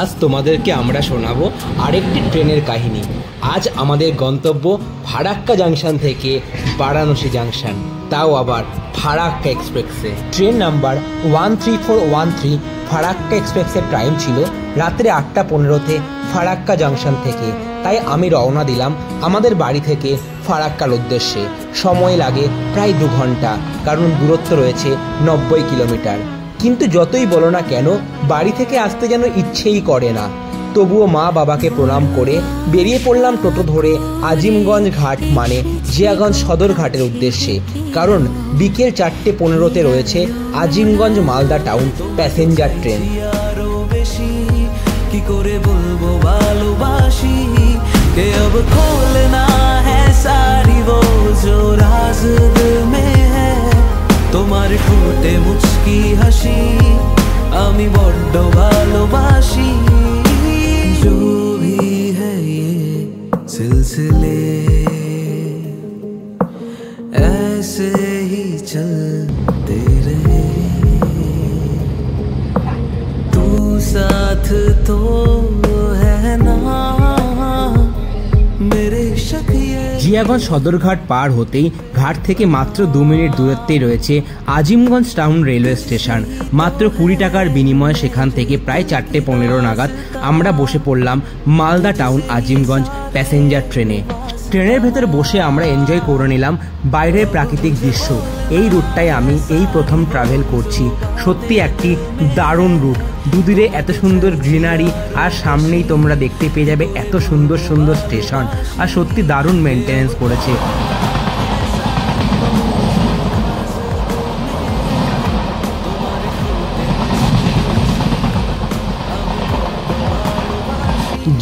আজ তোমাদেরকে আমরা শোনাবো আরেকটি ট্রেনের কাহিনী। আজ আমাদের গন্তব্য ফারাক্কা জাংশন থেকে বারাণসী জাংশন, তাও আবার ফারাক্কা এক্সপ্রেসে। ট্রেন নাম্বার 13413 ফারাক্কা এক্সপ্রেসের টাইম ছিল রাত্রে 8:15 ফারাক্কা জাংশন থেকে। তাই আমি রওনা দিলাম আমাদের বাড়ি থেকে ফারাক্কার উদ্দেশ্যে। সময় লাগে প্রায় 2 ঘন্টা, কারণ দূরত্ব রয়েছে 90 কিলোমিটার। কিন্তু যতই বলো না কেন, বাড়ি থেকে আসতে যেন ইচ্ছেই করে না। তবুও মা বাবাকে প্রণাম করে বেরিয়ে পড়লাম টোটো ধরে আজিমগঞ্জ ঘাট মানে জিয়াগঞ্জ সদর ঘাটের উদ্দেশ্যে। কারণ বিকেল 4:15 রয়েছে Azimganj Malda town passenger train. কি করে বলবো ভালোবাসি কে अब खोलना है सारी वो जो राज दिल में है তোমার ঠোঁটে মুচকি হাসি আমি বড্ড ভালোবাসি जो भी है ये सिलसिले ऐसे ही चलते रहे तू साथ तो है ना मेरे शकिए। জিয়াগঞ্জ সদরঘাট পার হতেই ঘাট থেকে মাত্র 2 মিনিট দূরত্বেই রয়েছে আজিমগঞ্জ টাউন রেলওয়ে স্টেশন। মাত্র 20 টাকার বিনিময়ে সেখান থেকে প্রায় 4:15 নাগাদ আমরা বসে পড়লাম মালদা টাউন আজিমগঞ্জ প্যাসেঞ্জার ট্রেনে। ট্রেনের ভেতর বসে আমরা এনজয় করে নিলাম বাইরের প্রাকৃতিক দৃশ্য। এই রুটটাই আমি এই প্রথম ট্রাভেল করছি। সত্যি একটি দারুণ রুট, দুদিকে এত সুন্দর গ্রিনারি, আর সামনেই তোমরা দেখতে পেয়ে যাবে এত সুন্দর সুন্দর স্টেশন, আর সত্যি দারুণ মেনটেনেন্স করেছে।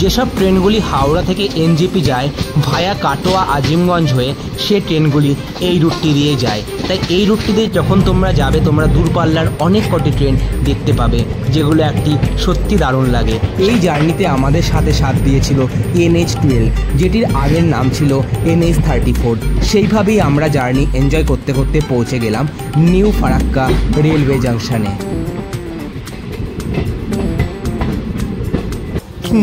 যেসব ট্রেনগুলি হাওড়া থেকে এনজেপি যায় ভায়া কাটোয়া আজিমগঞ্জ হয়ে, সে ট্রেনগুলি এই রুটটি দিয়ে যায়। তাই এই রুটটি দিয়ে যখন তোমরা যাবে তোমরা দূরপাল্লার অনেক কটি ট্রেন দেখতে পাবে, যেগুলো একটি সত্যি দারুণ লাগে। এই জার্নিতে আমাদের সাথে সাথ দিয়েছিল NH12, যেটির আগের নাম ছিল NH34। সেইভাবেই আমরা জার্নি এনজয় করতে করতে পৌঁছে গেলাম নিউ ফারাক্কা রেলওয়ে জাংশনে।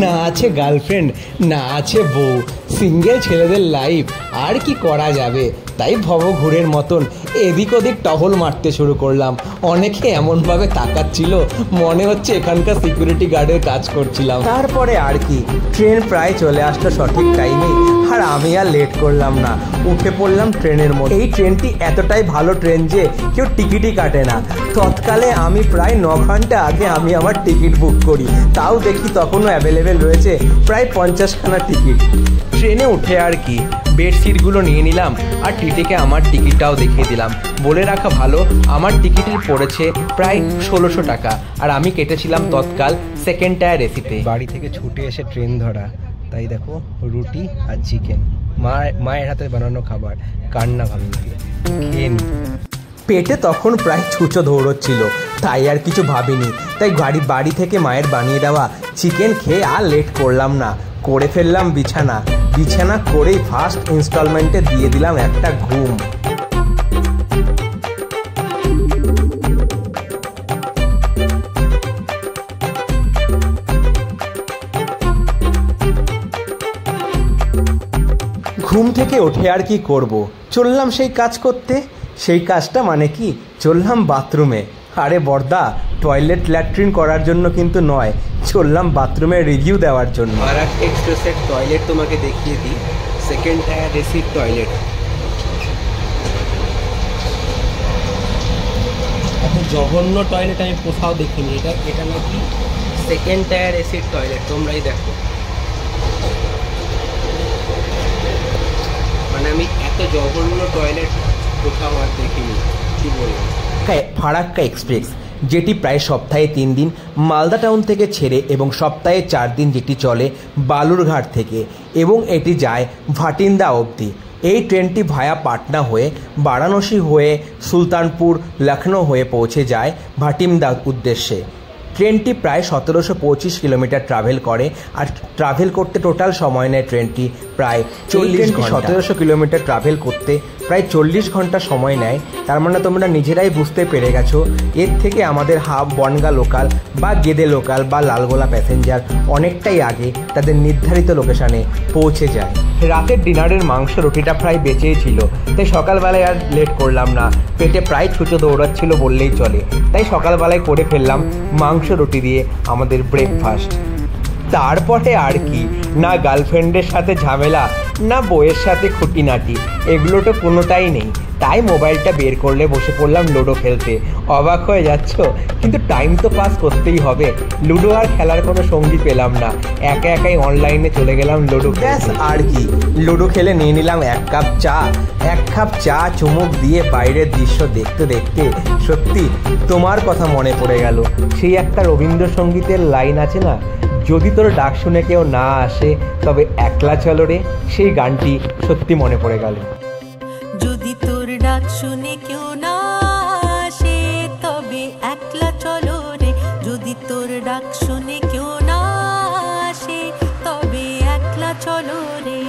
না আছে গার্লফ্রেন্ড, না আছে বউ, সিঙ্গেল ছেলেদের লাইফ, আর কি করা যাবে। তাই ভবঘুরের মতন এদিক ওদিক টহল মারতে শুরু করলাম। অনেকে এমনভাবে তাকাচ্ছিল মনে হচ্ছে এখানকার সিকিউরিটি গার্ডের কাজ করছিলাম। তারপরে আর কি, ট্রেন প্রায় চলে আসলো সঠিক টাইমে, আর আমি আর লেট করলাম না, উঠে পড়লাম ট্রেনের মধ্যে। এই ট্রেনটি এতটাই ভালো ট্রেন যে কেউ টিকিটই কাটে না। তৎকালে আমি প্রায় 9 ঘন্টা আগে আমি আমার টিকিট বুক করি, তাও দেখি তখনও অ্যাভেলেবেল রয়েছে প্রায় 50খানা টিকিট। ট্রেনে উঠে আর কি বেডশিটগুলো নিয়ে নিলাম, আর টিটিকে আমার টিকিটটাও দেখিয়ে দিলাম। বলে রাখা ভালো, আমার টিকিটের পড়েছে প্রায় 1600 টাকা, আর আমি কেটেছিলাম তৎকাল সেকেন্ড টায়ার এসিতে। বাড়ি থেকে ছুটে এসে ট্রেন ধরা, তাই দেখো রুটি আর চিকেন, মায়ের হাতে বানানো খাবার, কার না ভালো লাগে, খেয়ে নি। পেটে তখন প্রায় ছুঁচো দৌড়চ্ছিল, তাই আর কিছু ভাবিনি। তাই বাড়ি থেকে মায়ের বানিয়ে দেওয়া চিকেন খেয়ে আর লেট করলাম না, করে ফেললাম বিছানা করেই ফার্স্ট ইনস্টলমেন্টে দিয়ে দিলাম একটা ঘুম। ঘুম থেকে উঠে আর কি করব, চললাম সেই কাজ করতে। সেই কাজটা মানে কি, চললাম বাথরুমে। আরে বর্দা, টয়লেট ল্যাট্রিন করার জন্য কিন্তু নয়, চললাম বাথরুমের রিভিউ দেওয়ার জন্য। ফারাক্কা এক্সপ্রেসের টয়লেট তোমাকে দেখিয়ে দিই, সেকেন্ড টায়ার এসির টয়লেট। এত জঘন্য টয়লেট আমি কোথাও দেখিনি। এটা নাকি সেকেন্ড টায়ার এসির টয়লেট, তোমরাই দেখো। মানে আমি এত জঘন্য টয়লেট কোথাও আর দেখিনি, কি বলবো। ফারাক্কা এক্সপ্রেস, যেটি প্রায় সপ্তাহে 3 দিন মালদা টাউন থেকে ছেড়ে এবং সপ্তাহে 4 দিন যেটি চলে বালুরঘাট থেকে, এবং এটি যায় ভাটিন্দা অবধি। এই ট্রেনটি ভায়া পাটনা হয়ে বারাণসী হয়ে সুলতানপুর লখনৌ হয়ে পৌঁছে যায় ভাটিন্দার উদ্দেশ্যে। ট্রেনটি প্রায় 1725 কিলোমিটার ট্রাভেল করে, আর ট্রাভেল করতে টোটাল সময় নেয় ট্রেনটি প্রায় 1700 কিলোমিটার ট্রাভেল করতে প্রায় 40 ঘন্টা সময় নেয়। তার মানে তোমরা নিজেরাই বুঝতে পেরে গেছো এর থেকে আমাদের হাব বনগা লোকাল বা গেদে লোকাল বা লালগোলা প্যাসেঞ্জার অনেকটাই আগে তাদের নির্ধারিত লোকেশানে পৌঁছে যায়। রাতের ডিনারের মাংস রুটিটা প্রায় বেঁচেই ছিল, তাই সকালবেলায় আর লেট করলাম না। পেটে প্রায় ছুঁচো দৌড়াচ্ছিল বললেই চলে, তাই সকালবেলায় করে ফেললাম মাংস রুটি দিয়ে আমাদের ব্রেকফাস্ট। তারপরে আর কি, না গার্লফ্রেন্ডের সাথে ঝামেলা, না বউয়ের সাথে খুঁটিনাটি, এগুলো তো কোনোটাই নেই। তাই মোবাইলটা বের করলে বসে পড়লাম লুডো খেলতে। অবাক হয়ে যাচ্ছ, কিন্তু টাইম তো পাস করতেই হবে। লুডো আর খেলার কোনো সঙ্গী পেলাম না, একা একাই অনলাইনে চলে গেলাম লুডো। ব্যাস আর কি, লুডো খেলে নিয়ে নিলাম 1 কাপ চা। 1 কাপ চা চুমুক দিয়ে বাইরের দৃশ্য দেখতে দেখতে সত্যি তোমার কথা মনে পড়ে গেল। সেই একটা রবীন্দ্রসঙ্গীতের লাইন আছে না, যদি তোর ডাক শুনে কেউ না আসে তবে একলা চলো রে, সেই গানটি সত্যি মনে পড়ে গেল। যদি তোর ডাক শুনে কেউ না আসে তবে একলা চলো রে, যদি তোর ডাক শুনে কেউ না আসে তবে একলা চলো রে,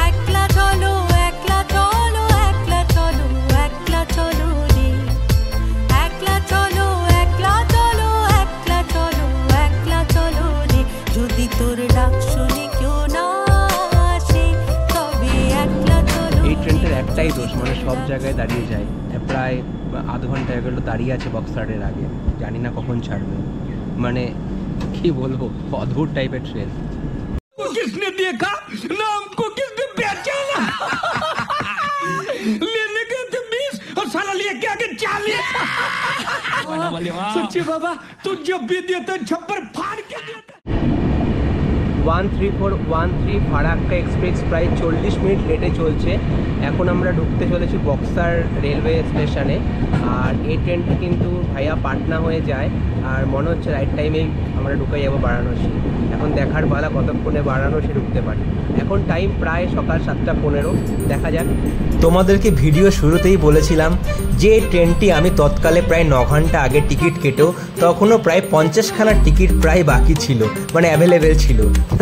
একলা চলো, একলা চলো, একলা চলো, একলা চলো রে, একলা চলো, একলা চলো, একলা চলো, একলা চলো রে, যদি তোর ডাক শুনে কেউ না আসে তবে একলা চলো। এই ট্রেনটার একটাই দোষ, মানে সব জায়গায় দাঁড়িয়ে যায়। প্রায় আধ ঘন্টা এগুলো দাঁড়িয়ে আছে বক্সারের আগে, জানি না কখন ছাড়বে। মানে কি বলবো, অদ্ভুত টাইপের ট্রেন। किसने देखा ना हमको किसने पहचाना लेने गए थे 20 और साला लेके आके 40। सच्ची बाबा तू जब भी देता छप्पर फाड़ के देता। 13413 ফারাক্কা এক্সপ্রেস প্রায় 40 মিনিট লেটে চলছে। এখন আমরা ঢুকতে চলেছি বক্সার রেলওয়ে স্টেশনে। আর এই ট্রেনটা কিন্তু ভাইয়া পাটনা হয়ে যায়, আর মনে হচ্ছে রাইট টাইমেই আমরা ঢুকে যাবো বারাণসী। এখন দেখার পালা কতক্ষণে বারাণসী ঢুকতে পারি। এখন টাইম প্রায় সকাল 7:15, দেখা যাক। তোমাদেরকে ভিডিও শুরুতেই বলেছিলাম যে এই ট্রেনটি আমি তৎকালে প্রায় 9 ঘন্টা আগে টিকিট কেটেও তখনও প্রায় 50খানা টিকিট প্রায় বাকি ছিল, মানে অ্যাভেলেবেল ছিল।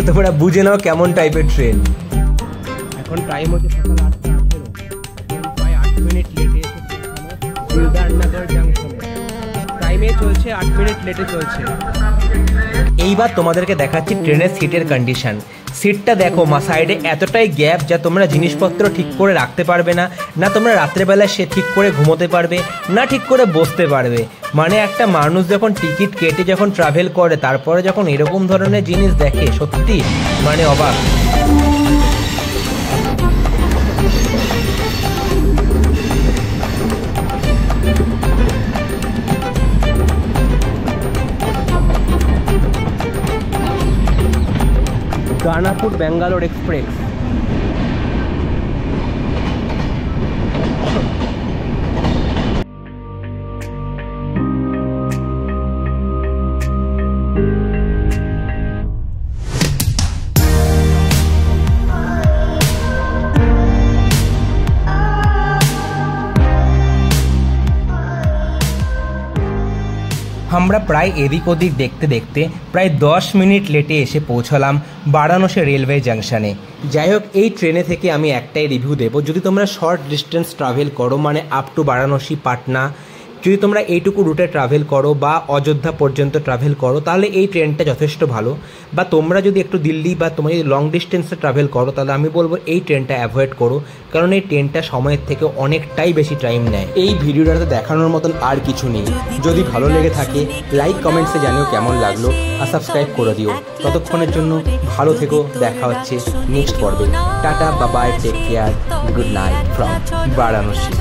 তোমরা বুঝে নাও কেমন টাইপের ট্রেন। এখন টাইম হচ্ছে সকাল 8:18, প্রায় 8 মিনিট লেটে এসেছে দিলদারনগর জাংশনে। টাইমে চলছে 8 মিনিট লেটে চলছে। এইবার তোমাদেরকে দেখাচ্ছি ট্রেনের সিটের কন্ডিশন। সিটটা দেখো, সাইডে এতটাই গ্যাপ যা তোমরা জিনিসপত্র ঠিক করে রাখতে পারবে না, না তোমরা রাত্রেবেলায় সে ঠিক করে ঘুমোতে পারবে, না ঠিক করে বসতে পারবে। মানে একটা মানুষ যখন টিকিট কেটে যখন ট্রাভেল করে তারপরে যখন এরকম ধরনের জিনিস দেখে, সত্যি মানে অবাক। দানাপুর ব্যাঙ্গালোর এক্সপ্রেস। আমরা প্রায় এদিক ওদিক দেখতে দেখতে প্রায় 10 মিনিট লেটে এসে পৌঁছলাম বারাণসী রেলওয়ে জাংশনে। যাই হোক, এই ট্রেনে থেকে আমি একটাই রিভিউ দেবো, যদি তোমরা শর্ট ডিস্টেন্স ট্রাভেল করো, মানে আপ টু বারাণসী পাটনা, যদি তোমরা এইটুকু রুটে ট্রাভেল করো বা অযোধ্যা পর্যন্ত ট্রাভেল করো তাহলে এই ট্রেনটা যথেষ্ট ভালো। বা তোমরা যদি একটু দিল্লি বা তোমরা যদি লং ডিস্টেন্সে ট্রাভেল করো তাহলে আমি বলবো এই ট্রেনটা অ্যাভয়েড করো, কারণ এই ট্রেনটা সময়ের থেকে অনেকটাই বেশি টাইম নেয়। এই ভিডিওটাতে দেখানোর মতন আর কিছু নেই। যদি ভালো লেগে থাকে লাইক কমেন্টসে জানিও কেমন লাগলো, আর সাবস্ক্রাইব করে দিও। ততক্ষণের জন্য ভালো থেকো, দেখা হচ্ছে নেক্সট পর্বে। টাটা, Babai, take care, good night from Varanasi.